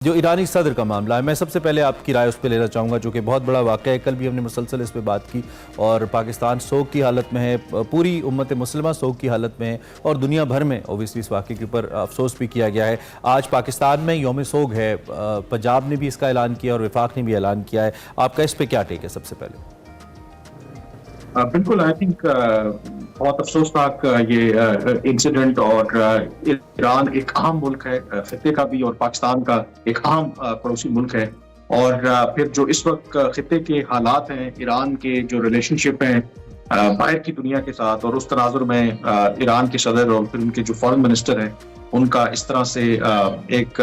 जो ईरानी सदर का मामला है, मैं सबसे पहले आपकी राय उस पर लेना चाहूँगा, जो कि बहुत बड़ा वाक़या है। कल भी हमने मुसलसल इस पर बात की और पाकिस्तान सोग की हालत में है, पूरी उम्मत मुस्लिमा सोग की हालत में है और दुनिया भर में ओबियसली इस वाक़े के ऊपर अफसोस भी किया गया है। आज पाकिस्तान में यौम सोग है, पंजाब ने भी इसका ऐलान किया और वफाक ने भी ऐलान किया है। आपका इस पर क्या टेक है? सबसे पहले बिल्कुल, आई थिंक बहुत अफसोसनाक ये इंसिडेंट। और ईरान एक अहम मुल्क है खित्ते का भी, और पाकिस्तान का एक अहम पड़ोसी मुल्क है। और फिर जो इस वक्त खित्ते के हालात हैं, ईरान के जो रिलेशनशिप हैं बाहर की दुनिया के साथ, और उस तनाजुर में ईरान के सदर और फिर उनके जो फॉरेन मिनिस्टर हैं उनका इस तरह से एक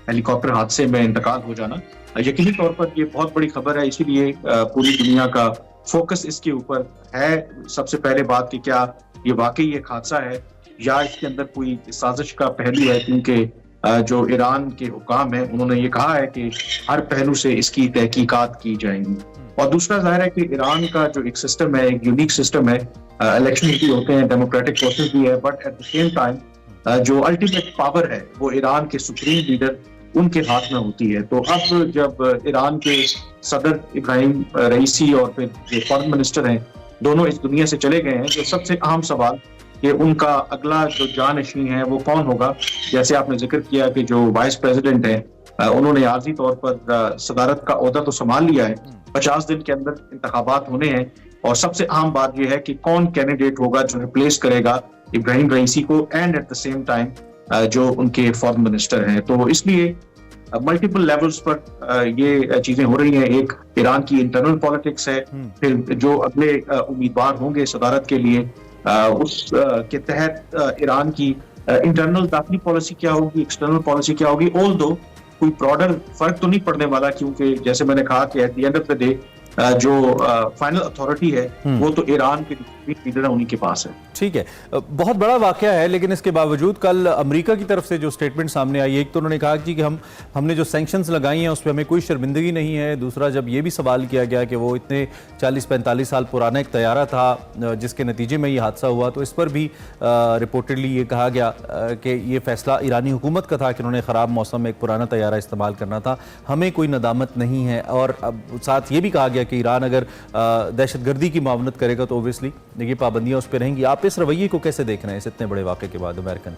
हेलीकॉप्टर हादसे में इंतकाल हो जाना, यकीनी तौर पर ये बहुत बड़ी खबर है। इसीलिए पूरी दुनिया का फोकस इसके ऊपर है। सबसे पहले बात कि क्या ये वाकई एक हादसा है या इसके अंदर कोई साजिश का पहलू है, क्योंकि जो ईरान के हुकाम है उन्होंने ये कहा है कि हर पहलू से इसकी तहकीकात की जाएंगी। और दूसरा जाहिर है कि ईरान का जो एक सिस्टम है, एक यूनिक सिस्टम है, इलेक्शन भी होते हैं, डेमोक्रेटिक प्रोसेस भी है, but at the same time जो अल्टीमेट पावर है वो ईरान के सुप्रीम लीडर उनके हाथ में होती है। तो अब जब ईरान के सदर इब्राहिम रईसी और फिर जो फॉरेन मिनिस्टर हैं दोनों इस दुनिया से चले गए हैं, तो सबसे अहम सवाल कि उनका अगला जो जानशीन है वो कौन होगा। जैसे आपने जिक्र किया कि जो वाइस प्रेसिडेंट है उन्होंने आर्जी तौर पर सदारत का ओहदा तो संभाल लिया है, 50 दिन के अंदर इंतखाबात होने हैं, और सबसे अहम बात यह है कि कौन कैंडिडेट होगा जो रिप्लेस करेगा इब्राहिम रईसी को, and at the same time जो उनके फॉरेन मिनिस्टर हैं। तो इसलिए मल्टीपल लेवल्स पर ये चीजें हो रही हैं। एक ईरान की इंटरनल पॉलिटिक्स है, फिर जो अगले उम्मीदवार होंगे सदारत के लिए उस के तहत ईरान की इंटरनल दाखिली पॉलिसी क्या होगी, एक्सटर्नल पॉलिसी क्या होगी। ऑल दो कोई ब्रॉडर फर्क तो नहीं पड़ने वाला, क्योंकि जैसे मैंने कहा कि at the end of the day जो फाइनल अथॉरिटी है वो तो ईरान के लीडर है, उन्हीं के पास है। ठीक है, बहुत बड़ा वाकया है, लेकिन इसके बावजूद कल अमेरिका की तरफ से जो स्टेटमेंट सामने आई, एक तो उन्होंने कहा कि हमने जो सैंक्शंस लगाई हैं उस पर हमें कोई शर्मिंदगी नहीं है। दूसरा, जब ये भी सवाल किया गया कि वो इतने 40-45 साल पुराना एक तैयारा था जिसके नतीजे में ये हादसा हुआ, तो इस पर भी रिपोर्टेडली ये कहा गया कि ये फैसला ईरानी हुकूमत का था कि उन्होंने ख़राब मौसम में एक पुराना तैयारा इस्तेमाल करना था, हमें कोई नदामत नहीं है। और अब साथ ये भी कहा गया कि ईरान अगर दहशतगर्दी की मावनत करेगा तो ओबियसली देखिए पाबंदियां उस पर रहेंगी। आप इस रवैये को कैसे देख रहे हैं इस इतने बड़े वाक़े के बाद अमेरिकन?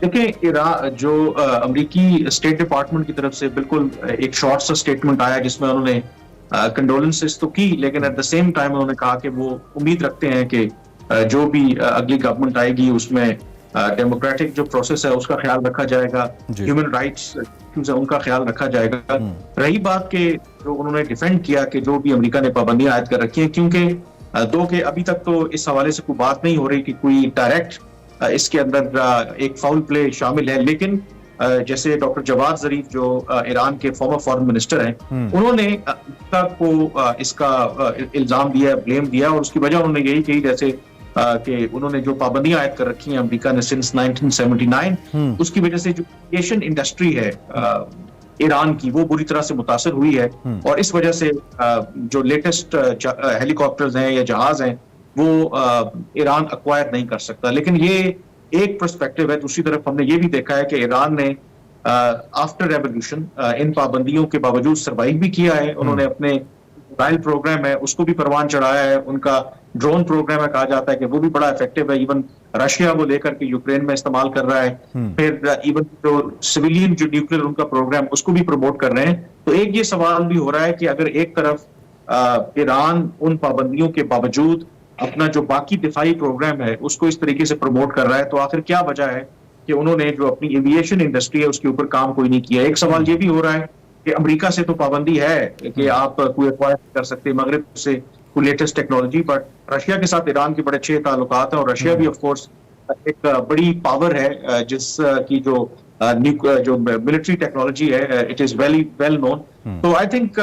देखिए, ईरान जो अमेरिकी स्टेट डिपार्टमेंट की तरफ से बिल्कुल एक शॉर्ट सा स्टेटमेंट आया जिसमें उन्होंने कंडोलेंसेस तो की, लेकिन एट द सेम टाइम उन्होंने कहा कि वो उम्मीद रखते हैं कि जो भी अगली गवर्नमेंट आएगी उसमें डेमोक्रेटिक जो प्रोसेस है उसका ख्याल रखा जाएगा, ह्यूमन राइट्स इश्यूज है उनका ख्याल रखा जाएगा। रही बात के जो उन्होंने डिफेंड किया कि जो भी अमेरिका ने पाबंदियां आयद कर रखी हैं, क्योंकि दो के अभी तक तो इस हवाले से कोई बात नहीं हो रही कि कोई डायरेक्ट इसके अंदर एक फाउल प्ले शामिल है, लेकिन जैसे डॉक्टर जवाद जरीफ जो ईरान के फॉर्मर फॉरेन मिनिस्टर हैं उन्होंने अमेरिका को इसका इल्जाम दिया, ब्लेम दिया, और उसकी वजह उन्होंने यही कही जैसे कि उन्होंने जो पाबंदियां आयद कर रखी हैं अमेरिका ने सिंस 1979, उसकी वजह से जो एविएशन इंडस्ट्री है ईरान की वो बुरी तरह से मुतासर हुई है, और इस वजह से जो लेटेस्ट हेलीकॉप्टर्स हैं या जहाज हैं वो ईरान अक्वायर नहीं कर सकता। लेकिन ये एक पर्सपेक्टिव है। दूसरी तरफ हमने ये भी देखा है कि ईरान ने आफ्टर रेवोल्यूशन इन पाबंदियों के बावजूद सर्वाइव भी किया है। उन्होंने अपने मिसाइल प्रोग्राम है उसको भी परवान चढ़ाया है, उनका ड्रोन प्रोग्राम है, कहा जाता है कि वो भी बड़ा इफेक्टिव है। इवन रशिया वो लेकर के यूक्रेन में इस्तेमाल कर रहा है। फिर इवन जो सिविलियन जो न्यूक्लियर उनका प्रोग्राम उसको भी प्रमोट कर रहे हैं। तो एक ये सवाल भी हो रहा है कि अगर एक तरफ ईरान उन पाबंदियों के बावजूद अपना जो बाकी दिफाई प्रोग्राम है उसको इस तरीके से प्रमोट कर रहा है, तो आखिर क्या वजह है कि उन्होंने जो अपनी एविएशन इंडस्ट्री है उसके ऊपर काम कोई नहीं किया। एक सवाल ये भी हो रहा है कि अमेरिका से तो पाबंदी है कि आप कोई एक्वायर कर सकते मगरिब से कोई लेटेस्ट टेक्नोलॉजी, बट रशिया के साथ ईरान के बड़े अच्छे ताल्लुकात हैं, और रशिया भी ऑफ कोर्स एक बड़ी पावर है जिस की जो मिलिट्री टेक्नोलॉजी है इट इज वेल नोन। तो आई थिंक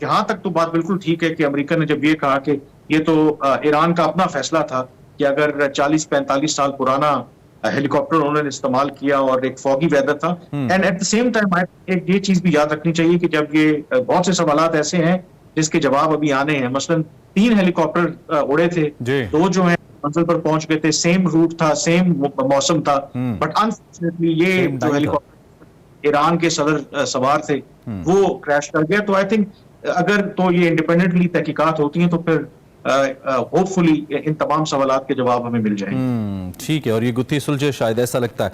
जहां तक तो बात बिल्कुल ठीक है कि अमेरिका ने जब ये कहा कि ये तो ईरान का अपना फैसला था कि अगर 40-45 साल पुराना हेलीकॉप्टर उन्होंने इस्तेमाल किया और एक फॉगी वेदर था, and at the same time एक ये चीज भी याद रखनी चाहिए कि जब ये बहुत से सवालात ऐसे हैं जिसके जवाब अभी आने हैं। मसलन 3 हेलीकॉप्टर उड़े थे, 2 जो है मंजिल पर पहुंच गए थे, सेम रूट था, सेम मौसम था, बट अनफॉर्चुनेटली ये जो हेलीकॉप्टर ईरान के सदर सवार थे, वो क्रैश कर गया। तो आई थिंक अगर तो ये इंडिपेंडेंटली तहकीकात होती हैं तो फिर होपफुली इन तमाम सवालात के जवाब हमें मिल जाएंगे। ठीक है, और ये गुत्थी सुलझे शायद, ऐसा लगता है।